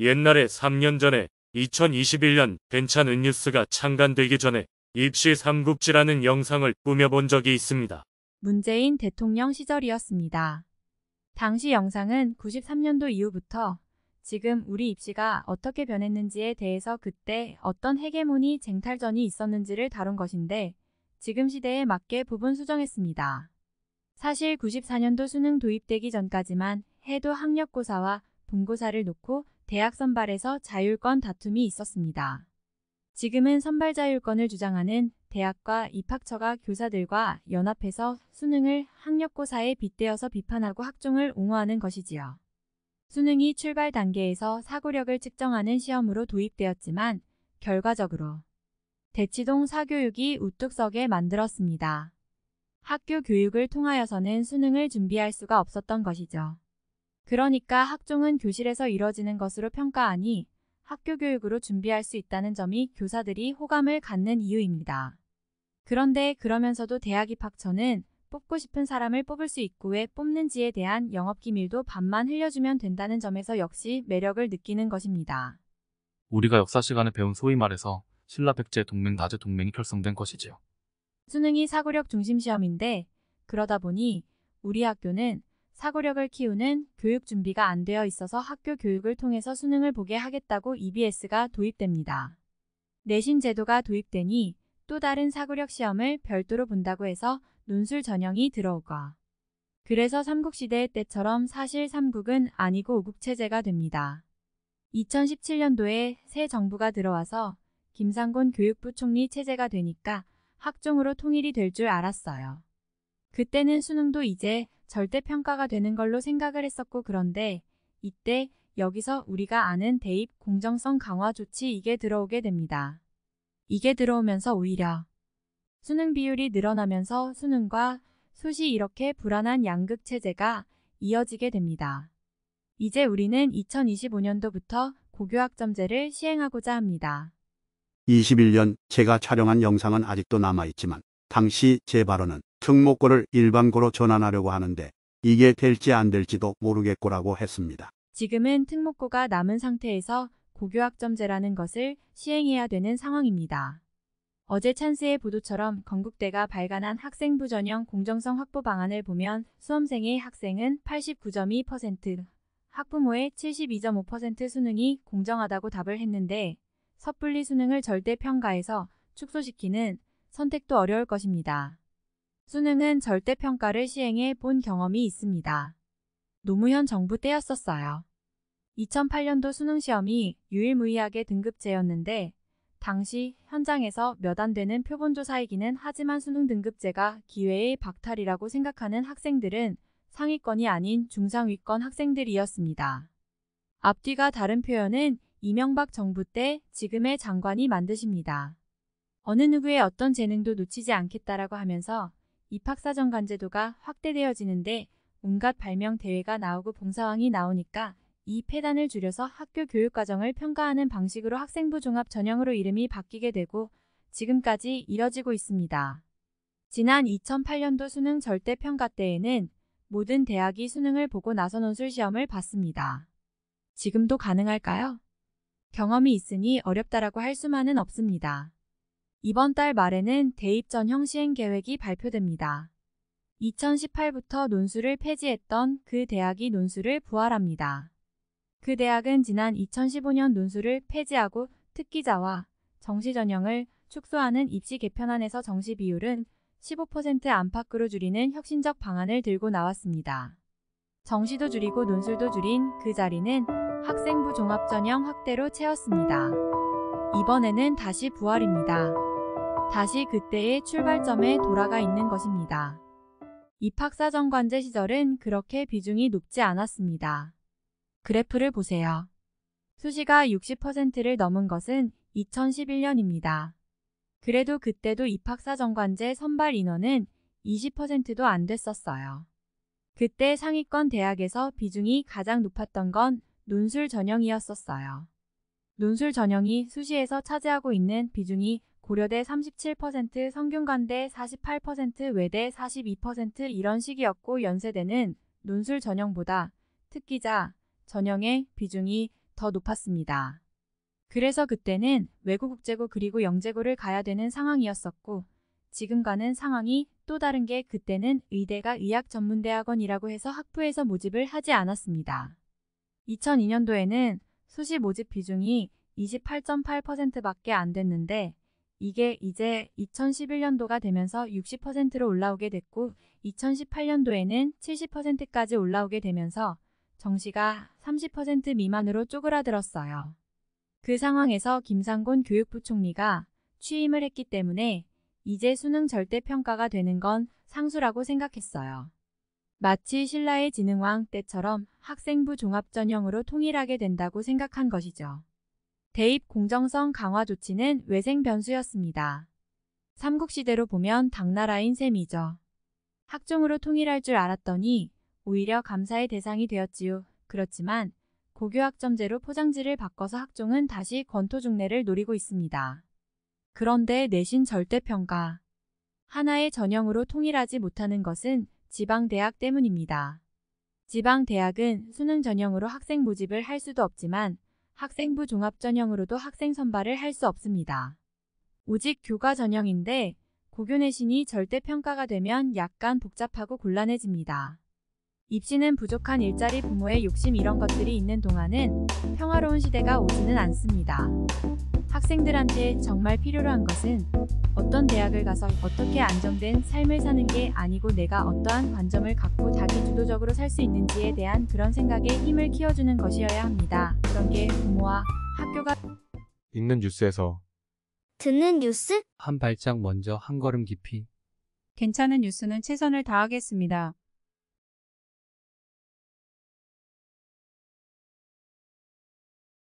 옛날에 3년 전에 2021년 괜찮은 뉴스가 창간되기 전에 입시 삼국지라는 영상을 꾸며본 적이 있습니다. 문재인 대통령 시절이었습니다. 당시 영상은 93년도 이후부터 지금 우리 입시가 어떻게 변했는지에 대해서 그때 어떤 헤게모니 쟁탈전이 있었는지를 다룬 것인데 지금 시대에 맞게 부분 수정했습니다. 사실 94년도 수능 도입되기 전까지만 해도 학력고사와 본고사를 놓고 대학 선발에서 자율권 다툼이 있었습니다. 지금은 선발 자율권을 주장하는 대학과 입학처가 교사들과 연합해서 수능을 학력고사에 빗대어서 비판하고 학종을 옹호하는 것이지요. 수능이 출발 단계에서 사고력을 측정하는 시험으로 도입되었지만 결과적으로 대치동 사교육이 우뚝 서게 만들었습니다. 학교 교육을 통하여서는 수능을 준비할 수가 없었던 것이죠. 그러니까 학종은 교실에서 이뤄지는 것으로 평가하니 학교 교육으로 준비할 수 있다는 점이 교사들이 호감을 갖는 이유입니다. 그런데 그러면서도 대학 입학처는 뽑고 싶은 사람을 뽑을 수 있고 왜 뽑는지에 대한 영업기밀도 반만 흘려주면 된다는 점에서 역시 매력을 느끼는 것입니다. 우리가 역사 시간에 배운 소위 말해서 신라 백제 동맹 나제 동맹이 결성된 것이지요. 수능이 사고력 중심 시험인데 그러다 보니 우리 학교는 사고력을 키우는 교육 준비가 안 되어 있어서 학교 교육을 통해서 수능을 보게 하겠다고 EBS가 도입됩니다. 내신 제도가 도입되니 또 다른 사고력 시험을 별도로 본다고 해서 논술 전형이 들어오고 그래서 삼국시대 때처럼 사실 삼국은 아니고 오국체제가 됩니다. 2017년도에 새 정부가 들어와서 김상곤 교육부 총리 체제가 되니까 학종으로 통일이 될 줄 알았어요. 그때는 수능도 이제 절대평가가 되는 걸로 생각을 했었고 그런데 이때 여기서 우리가 아는 대입 공정성 강화 조치 이게 들어오게 됩니다. 이게 들어오면서 오히려 수능 비율이 늘어나면서 수능과 수시 이렇게 불안한 양극 체제가 이어지게 됩니다. 이제 우리는 2025년도부터 고교학점제를 시행하고자 합니다. 21년 제가 촬영한 영상은 아직도 남아있지만 당시 제 발언은 특목고를 일반고로 전환하려고 하는데 이게 될지 안 될지도 모르겠고라고 했습니다. 지금은 특목고가 남은 상태에서 고교학점제라는 것을 시행해야 되는 상황입니다. 어제 찬스의 보도처럼 건국대가 발간한 학생부 전형 공정성 확보 방안을 보면 수험생의 학생은 89.2%, 학부모의 72.5% 수능이 공정하다고 답을 했는데 섣불리 수능을 절대평가해서 축소시키는 선택도 어려울 것입니다. 수능은 절대평가를 시행해 본 경험이 있습니다. 노무현 정부 때였었어요. 2008년도 수능시험이 유일무이하게 등급제였는데 당시 현장에서 몇 안 되는 표본조사이기는 하지만 수능 등급제가 기회의 박탈이라고 생각하는 학생들은 상위권이 아닌 중상위권 학생들이었습니다. 앞뒤가 다른 표현은 이명박 정부 때 지금의 장관이 만드십니다. 어느 누구의 어떤 재능도 놓치지 않겠다라고 하면서 입학사정관제도가 확대되어지는데 온갖 발명 대회가 나오고 봉사왕이 나오니까 이 폐단을 줄여서 학교 교육과정을 평가하는 방식으로 학생부 종합 전형으로 이름이 바뀌게 되고 지금까지 이뤄지고 있습니다. 지난 2008년도 수능 절대평가 때에는 모든 대학이 수능을 보고 나서 논술시험을 봤습니다. 지금도 가능할까요? 경험이 있으니 어렵다라고 할 수만은 없습니다. 이번 달 말에는 대입 전형 시행 계획이 발표됩니다. 2018부터 논술을 폐지했던 그 대학이 논술을 부활합니다. 그 대학은 지난 2015년 논술을 폐지하고 특기자와 정시 전형을 축소하는 입시 개편안에서 정시 비율은 15% 안팎으로 줄이는 혁신적 방안을 들고 나왔습니다. 정시도 줄이고 논술도 줄인 그 자리는 학생부 종합전형 확대로 채웠습니다. 이번에는 다시 부활입니다. 다시 그때의 출발점에 돌아가 있는 것입니다. 입학사정관제 시절은 그렇게 비중이 높지 않았습니다. 그래프를 보세요. 수시가 60%를 넘은 것은 2011년입니다. 그래도 그때도 입학사정관제 선발 인원은 20%도 안 됐었어요. 그때 상위권 대학에서 비중이 가장 높았던 건 논술 전형이었었어요. 논술 전형이 수시에서 차지하고 있는 비중이 고려대 37%, 성균관대 48%, 외대 42% 이런 식이었고 연세대는 논술 전형보다 특기자 전형의 비중이 더 높았습니다. 그래서 그때는 외고 국제고 그리고 영재고를 가야 되는 상황이었었고 지금과는 상황이 또 다른 게 그때는 의대가 의학전문대학원이라고 해서 학부에서 모집을 하지 않았습니다. 2002년도에는 수시 모집 비중이 28.8%밖에 안 됐는데 이게 이제 2011년도가 되면서 60%로 올라오게 됐고 2018년도에는 70%까지 올라오게 되면서 정시가 30% 미만으로 쪼그라들었어요. 그 상황에서 김상곤 교육부 총리가 취임을 했기 때문에 이제 수능 절대평가가 되는 건 상수라고 생각했어요. 마치 신라의 진흥왕 때처럼 학생부 종합전형으로 통일하게 된다고 생각한 것이죠. 대입 공정성 강화 조치는 외생 변수였습니다. 삼국시대로 보면 당나라인 셈이죠. 학종으로 통일할 줄 알았더니 오히려 감사의 대상이 되었지요. 그렇지만 고교학점제로 포장지를 바꿔서 학종은 다시 권토중래를 노리고 있습니다. 그런데 내신 절대평가. 하나의 전형으로 통일하지 못하는 것은 지방대학 때문입니다. 지방대학은 수능 전형으로 학생 모집을 할 수도 없지만 학생부 종합 전형으로도 학생 선발을 할 수 없습니다. 오직 교과 전형인데 고교 내신이 절대평가가 되면 약간 복잡하고 곤란해집니다. 입시는 부족한 일자리 부모의 욕심 이런 것들이 있는 동안은 평화로운 시대가 오지는 않습니다. 학생들한테 정말 필요로 한 것은 어떤 대학을 가서 어떻게 안정된 삶을 사는 게 아니고 내가 어떠한 관점을 갖고 자기 주도적으로 살 수 있는지에 대한 그런 생각에 힘을 키워주는 것이어야 합니다. 그런 게 부모와 학교가 읽는 뉴스에서 듣는 뉴스? 한 발짝 먼저 한 걸음 깊이 괜찮은 뉴스는 최선을 다하겠습니다.